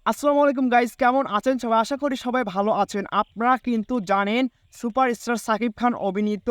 আসসালামু আলাইকুম গাইস, কেমন আছেন সবাই? আশা করি সবাই ভালো আছেন। আপনারা কিন্তু জানেন সুপারস্টার সাকিব খান অভিনীত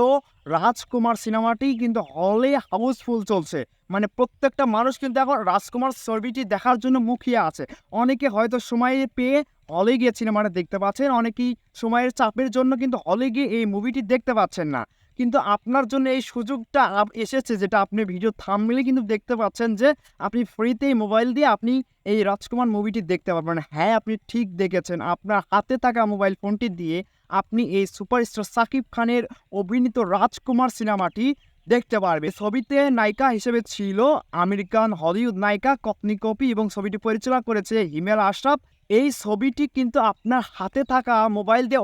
রাজকুমার সিনেমাটি কিন্তু হলে হাউসফুল চলছে। মানে প্রত্যেকটা মানুষ কিন্তু এখন রাজকুমার ছবিটি দেখার জন্য মুখিয়ে আছে। অনেকে হয়তো সময় পেয়ে হলে গিয়ে সিনেমাটা দেখতে পাচ্ছেন, অনেকেই সময়ের চাপের জন্য কিন্তু হলে গিয়ে এই মুভিটি দেখতে পাচ্ছেন না। কিন্তু আপনার জন্য এই সুযোগটা এসেছে, যেটা আপনি ভিডিও থাম্বনেইলে কিন্তু দেখতে পাচ্ছেন যে আপনি ফ্রিতেই মোবাইল দিয়ে আপনি এই রাজকুমার মুভিটি দেখতে পারবেন। হ্যাঁ, আপনি ঠিক দেখেছেন। আপনার হাতে থাকা মোবাইল ফোনটি দিয়ে আপনি এই সুপারস্টার সাকিব খানের অভিনীত রাজকুমার সিনেমাটি দেখতে পারবে। ছবিতে নায়িকা হিসেবে ছিল আমেরিকান হলিউড নায়িকা কতনি কপি এবং ছবিটি পরিচালনা করেছে হিমেল আশরাফ। এই ছবিটি কিন্তু আপনার হাতে থাকা মোবাইল দিয়ে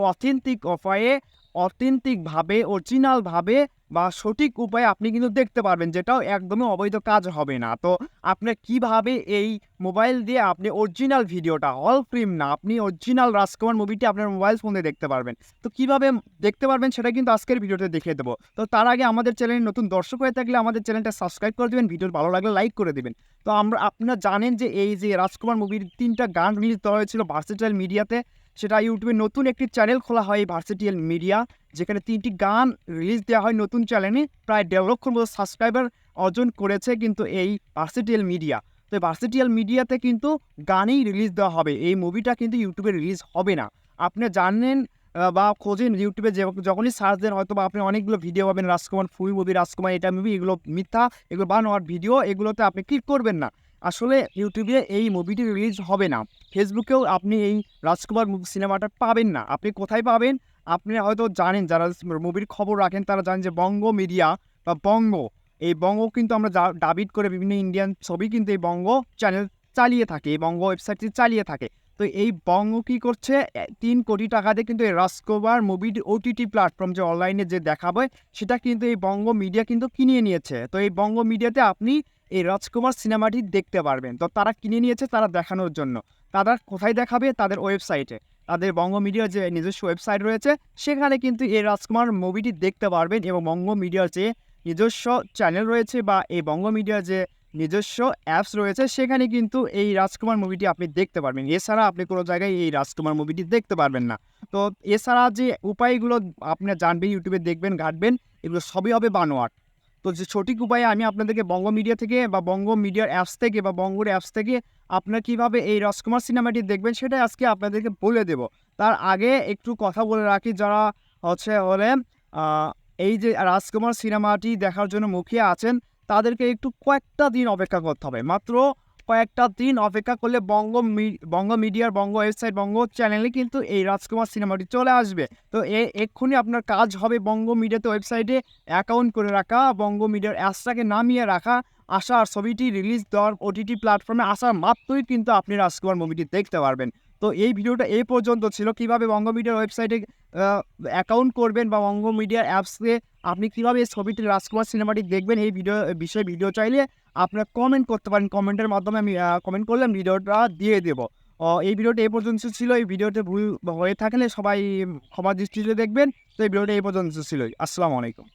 অথেন্টিকভাবে অরিজিনালভাবে বা সঠিক উপায়ে আপনি কিন্তু দেখতে পারবেন, যেটাও একদমই অবৈধ কাজ হবে না। তো আপনি কিভাবে এই মোবাইল দিয়ে আপনি অরিজিনাল ভিডিওটা, হল ফিল্ম না, আপনি অরিজিনাল রাজকুমার মুভিটি আপনার মোবাইল ফোনে দেখতে পারবেন। তো কিভাবে দেখতে পারবেন সেটা কিন্তু আজকের ভিডিওতে দেখিয়ে দেবো। তো তার আগে আমাদের চ্যানেলে নতুন দর্শক হয়ে থাকলে আমাদের চ্যানেলটা সাবস্ক্রাইব করে দেবেন, ভিডিও ভালো লাগলে লাইক করে দেবেন। তো আপনারা জানেন যে এই যে রাজকুমার মুভির 3টা গান রিলিজ দেওয়া হয়েছিল ভার্সেটাইল মিডিয়াতে। সেটা ইউটিউবে নতুন একটি চ্যানেল খোলা হয়, এই ভার্সেটাইল মিডিয়া, যেখানে 3টি গান রিলিজ দেওয়া হয় নতুন চ্যানেলে। প্রায় 1.5 লক্ষর মতো সাবস্ক্রাইবার অর্জন করেছে কিন্তু এই ভার্সেটাইল মিডিয়া। তো ভার্সেটাইল মিডিয়াতে কিন্তু গানই রিলিজ দেওয়া হবে, এই মুভিটা কিন্তু ইউটিউবে রিলিজ হবে না। আপনি জানেন বা খোঁজেন ইউটিউবে, যখনই সার্চ দেন হয়তো বা আপনি অনেকগুলো ভিডিও পাবেন, রাজকুমার ফুল মুভি, রাজকুমার এটা মুভি, এগুলো মিথ্যা, এগুলো বানোয়ার ভিডিও, এগুলোতে আপনি ক্লিক করবেন না। আসলে ইউটিউবে এই মুভিটি রিলিজ হবে না, ফেসবুকেও আপনি এই রাজকুমার সিনেমাটা পাবেন না। আপনি কোথায় পাবেন? আপনি হয়তো জানেন, যারা মুভির খবর রাখেন তারা জানেন যে বঙ্গ মিডিয়া বা বঙ্গ, এই বঙ্গ কিন্তু আমরা ডাবিট করে বিভিন্ন ইন্ডিয়ান ছবি কিন্তু এই বঙ্গ চ্যানেল চালিয়ে থাকে, এই বঙ্গ ওয়েবসাইটটি চালিয়ে থাকে। তো এই বঙ্গ কী করছে, 3 কোটি টাকা দিয়ে কিন্তু এই রাজকুমার মুভির ওটিটি প্ল্যাটফর্ম যে অনলাইনে যে দেখাবে, সেটা কিন্তু এই বঙ্গ মিডিয়া কিন্তু কিনে নিয়েছে। তো এই বঙ্গ মিডিয়াতে আপনি এই রাজকুমার সিনেমাটি দেখতে পারবেন। তো তারা কিনে নিয়েছে তারা দেখানোর জন্য। তারা কোথায় দেখাবে? তাদের ওয়েবসাইটে। তাদের বঙ্গ মিডিয়ার যে নিজস্ব ওয়েবসাইট রয়েছে, সেখানে কিন্তু এই রাজকুমার মুভিটি দেখতে পারবেন। এবং বঙ্গ মিডিয়ার যে নিজস্ব চ্যানেল রয়েছে বা এই বঙ্গ মিডিয়ার যে নিজস্ব অ্যাপস রয়েছে, সেখানে কিন্তু এই রাজকুমার মুভিটি আপনি দেখতে পারবেন। এছাড়া আপনি কোনো জায়গায় এই রাজকুমার মুভিটি দেখতে পারবেন না। তো এছাড়া যে উপায়গুলো আপনি জানবেন, ইউটিউবে দেখবেন, ঘাঁটবেন, এগুলো সবই হবে বানোয়াট। তো যে সঠিক উপায়ে আমি আপনাদেরকে বঙ্গ মিডিয়া থেকে বা বঙ্গ মিডিয়ার অ্যাপস থেকে বা বঙ্গর অ্যাপস থেকে আপনারা কীভাবে এই রাজকুমার সিনেমাটি দেখবেন সেটাই আজকে আপনাদেরকে বলে দেব। তার আগে একটু কথা বলে রাখি, যারা হলেন এই যে রাজকুমার সিনেমাটি দেখার জন্য মুখিয়ে আছেন, তাদেরকে একটু কয়েকটা দিন অপেক্ষা করতে হবে। মাত্র কয়েকটা দিন অপেক্ষা করলে বঙ্গ মিডিয়ার বঙ্গ ওয়েবসাইট, বঙ্গ চ্যানেলে কিন্তু এই রাজকুমার সিনেমাটি চলে আসবে। তো এক্ষুনি আপনার কাজ হবে বঙ্গ মিডিয়াতে ওয়েবসাইটে অ্যাকাউন্ট করে রাখা, বঙ্গ মিডিয়ার অ্যাপসটাকে নামিয়ে রাখা, আসার ছবিটি রিলিজ দেওয়ার ওটিটি প্ল্যাটফর্মে আসার মাত্রই কিন্তু আপনি রাজকুমার মুভিটি দেখতে পারবেন। তো এই ভিডিওটা এই পর্যন্ত ছিল, কীভাবে বঙ্গ মিডিয়ার ওয়েবসাইটে অ্যাকাউন্ট করবেন বা বঙ্গ মিডিয়ার অ্যাপসে আপনি কীভাবে এই ছবিটি রাজকুমার সিনেমাটি দেখবেন, এই বিষয়ে ভিডিও চাইলে আপনারা কমেন্ট করতে পারেন। কমেন্টের মাধ্যমে আমি কমেন্ট করলে ভিডিওটা দিয়ে দেবো। এই ভিডিওটা এই পর্যন্ত ছিল। এই ভিডিওতে ভুল হয়ে থাকলে সবাই ক্ষমা দৃষ্টিতে দেখবেন। তো এই ভিডিওটা এই পর্যন্ত ছিল। আসসালামু আলাইকুম।